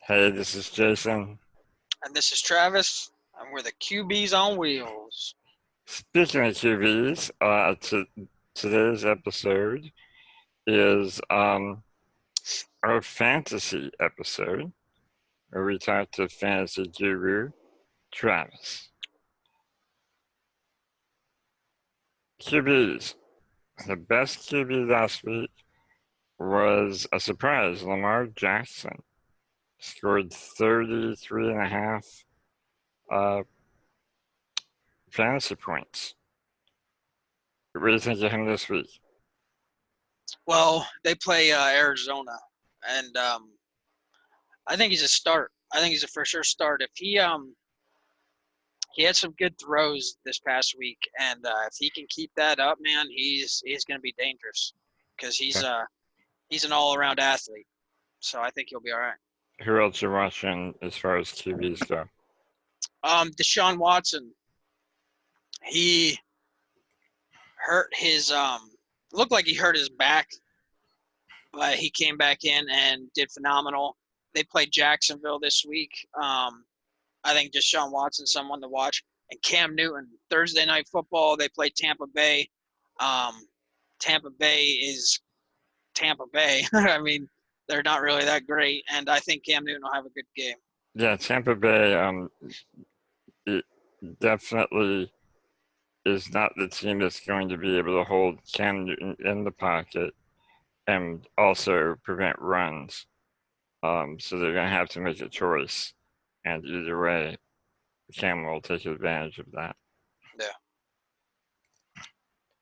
Hey, this is Jason. And this is Travis, and we're the QBs on wheels. Speaking of QBs, today's episode is our fantasy episode where we talk to fantasy guru Travis. QBs. The best QB last week was a surprise. Lamar Jackson scored 33 and a half uh, fantasy points. What do you think of him this week? Well, they play Arizona, and I think he's a start. I think he's a for sure start. If he had some good throws this past week, and if he can keep that up, man, he's going to be dangerous because he's an all around athlete. So I think he'll be all right. Who else you watching as far as QBs go? DeShaun Watson, he hurt his looked like he hurt his back, but he came back in and did phenomenal. They played Jacksonville this week. I think Deshaun Watson, someone to watch, and Cam Newton. Thursday night football, they played Tampa Bay. Um, Tampa Bay is Tampa Bay. I mean, they're not really that great, and I think Cam Newton will have a good game. Yeah, Tampa Bay it definitely is not the team that's going to be able to hold Cam Newton in the pocket and also prevent runs. So they're going to have to make a choice, and either way, Cam will take advantage of that. Yeah.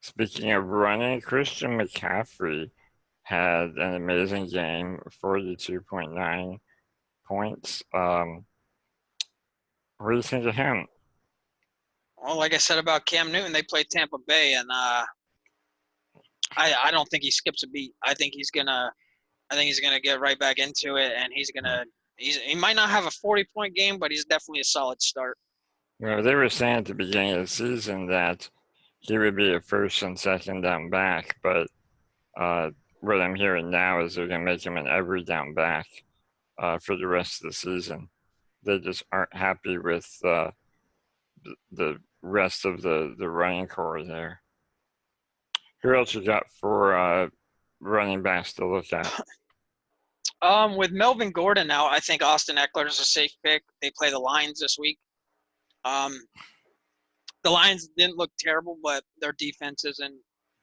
Speaking of running, Christian McCaffery had an amazing game, 42.9 points. What do you think of him? Well, like I said about Cam Newton, they played Tampa Bay, and I don't think he skips a beat. I think he's gonna get right back into it, and he might not have a 40-point game, but he's definitely a solid start. Well, they were saying at the beginning of the season that he would be a first and second down back, but uh, what I'm hearing now is they're going to make him an every down back for the rest of the season. They just aren't happy with the rest of the running core there. Who else you got for running backs to look at? With Melvin Gordon out, I think Austin Eckler is a safe pick. They play the Lions this week. Um, the Lions didn't look terrible, but their defense isn't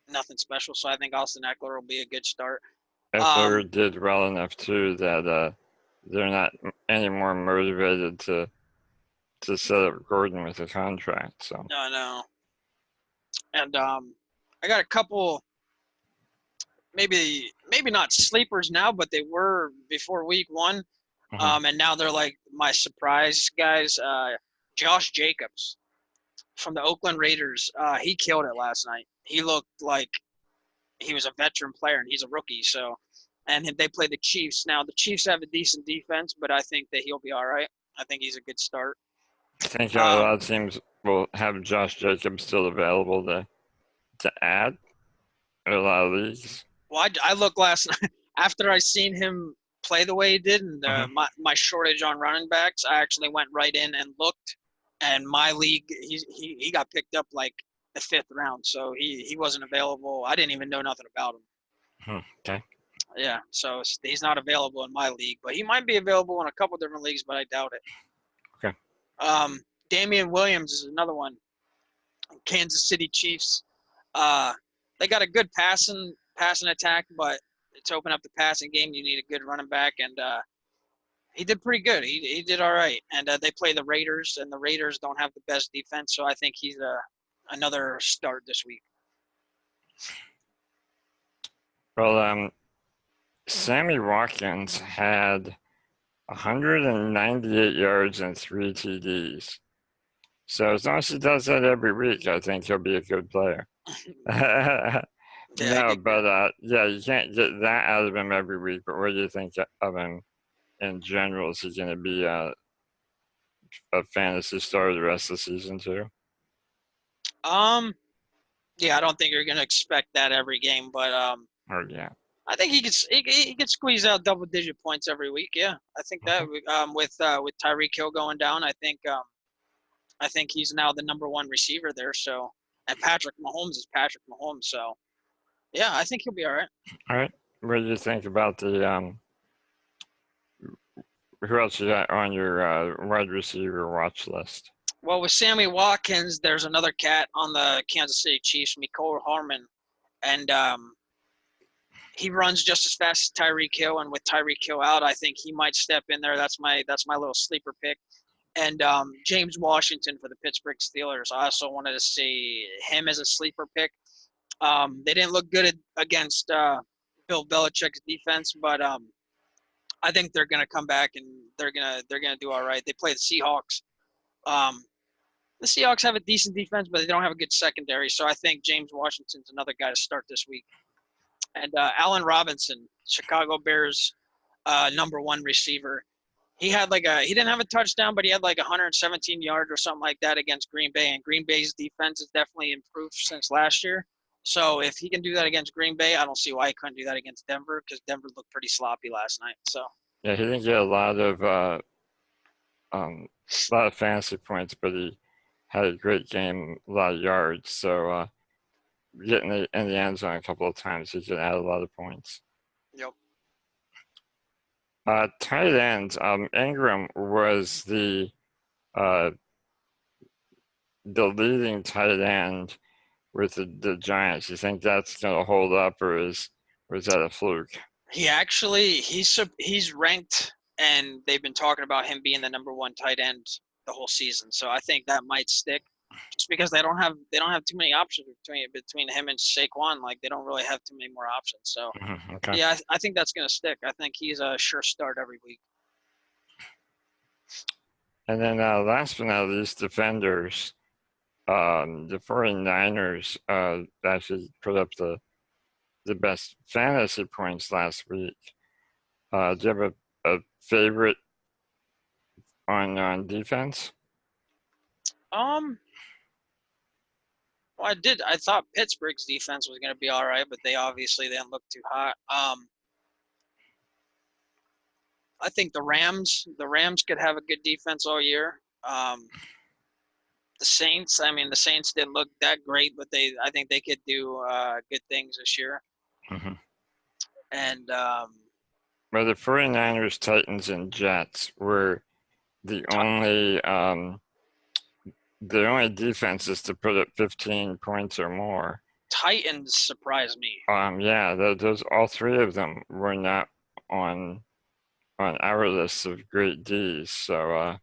nothing special. So I think Austin Eckler will be a good start. Eckler Um, did well enough too that they're not any more motivated to set up Gordon with a contract. So no, and I got a couple, maybe not sleepers now, but they were before week one. And now they're like my surprise guys. Josh Jacobs from the Oakland Raiders. He killed it last night. He looked like he was a veteran player, and he's a rookie. So, and they play the Chiefs. Now the Chiefs have a decent defense, but I think that he'll be all right. I think he's a good start. I think a lot Um, of teams will have Josh Jacobs still available to add in a lot of leagues. well, I looked last night after I seen him play the way he did, and my shortage on running backs. I actually went right in and looked, and my league he got picked up like the fifth round, so he wasn't available. I didn't even know nothing about him. Okay. Yeah, so he's not available in my league, but he might be available in a couple different leagues, but I doubt it. Okay. Damian Williams is another one. Kansas City Chiefs. Uh, they got a good passing attack, but to open up the passing game, you need a good running back, and he did pretty good. He did all right, and they play the Raiders, and the Raiders don't have the best defense, so I think he's another start this week. Well, Sammy Watkins had 198 yards and 3 TDs. So as long as he does that every week, I think he'll be a good player. Yeah, No, but yeah, you can't get that out of him every week. But what do you think of him in general? Is he going to be a fantasy star the rest of the season too? um, yeah, I don't think you're gonna expect that every game, but Or yeah. I think he could squeeze out double-digit points every week. Yeah, I think that Okay. with Tyreek Hill going down, I think he's now the number one receiver there. So, and Patrick Mahomes is Patrick Mahomes. So, yeah, I think he'll be all right. All right. What do you think about the who else you got on your wide receiver watch list? Well, with Sammy Watkins, there's another cat on the Kansas City Chiefs, McCole Hardman, and he runs just as fast as Tyreek Hill. And with Tyreek Hill out, I think he might step in there. That's my little sleeper pick. And James Washington for the Pittsburgh Steelers. I also wanted to see him as a sleeper pick. They didn't look good against Bill Belichick's defense, but I think they're going to come back and they're gonna do all right. They play the Seahawks. Um, the Seahawks have a decent defense, but they don't have a good secondary. So I think James Washington's another guy to start this week. And Allen Robinson, Chicago Bears number one receiver. He didn't have a touchdown, but he had like 117 yards or something like that against Green Bay. And Green Bay's defense has definitely improved since last year. So if he can do that against Green Bay, I don't see why he couldn't do that against Denver because Denver looked pretty sloppy last night. So Yeah, he didn't get um, a lot of fantasy points, but he had a great game, a lot of yards. So getting in the end zone a couple of times, he could add a lot of points. yep. Tight ends. Ingram was uh, the leading tight end with the Giants. You think that's going to hold up, or is that a fluke? He actually he's ranked, and they've been talking about him being the number one tight end the whole season. So I think that might stick, just because they don't have too many options between him and Saquon. Like they don't really have too many more options. So Okay. yeah, I think that's gonna stick. I think he's a sure start every week. And then last but not least, defenders. The 49ers actually put up the best fantasy points last week. Do you have a favorite on defense? Um, well, I thought Pittsburgh's defense was gonna be all right, but they obviously didn't look too hot. I think the Rams could have a good defense all year. The Saints didn't look that great, but I think they could do good things this year. Mm-hmm. And Well, the 49ers, Titans, and Jets were the only defenses to put up 15 points or more. Titans surprised me. Yeah, those all three of them were not on our list of great Ds. So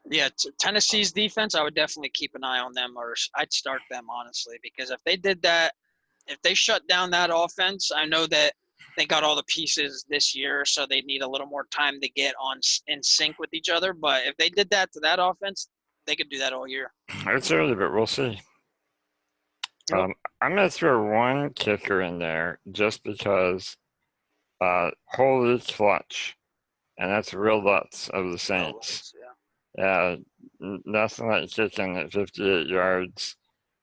Yeah, Tennessee's defense, I would definitely keep an eye on them, or I'd start them honestly, because if they did that, if they shut down that offense, I know that they got all the pieces this year, so they need a little more time to get in sync with each other. But if they did that to that offense, they could do that all year. it's early, but we'll see. Yep. I'm going to throw one kicker in there just because holy clutch, and that's real Lutz of the Saints. Yeah. Yeah, nothing like kicking at 58 yards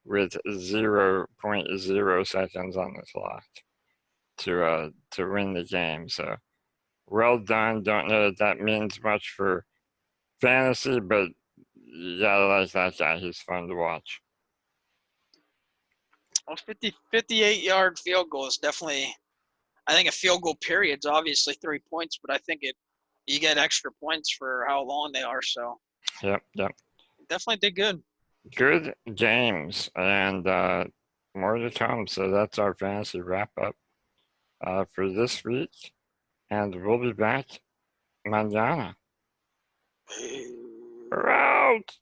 with 0.0 seconds on the clock to win the game. So well done. Don't know that means much for fantasy, but you gotta like that guy. He's fun to watch. Well, 58-yard field goal is definitely. I think a field goal period is obviously 3 points, but I think you get extra points for how long they are. So Yep. definitely did good. Good games and more to come. So that's our fantasy wrap up for this week, and we'll be back mañana. We're out.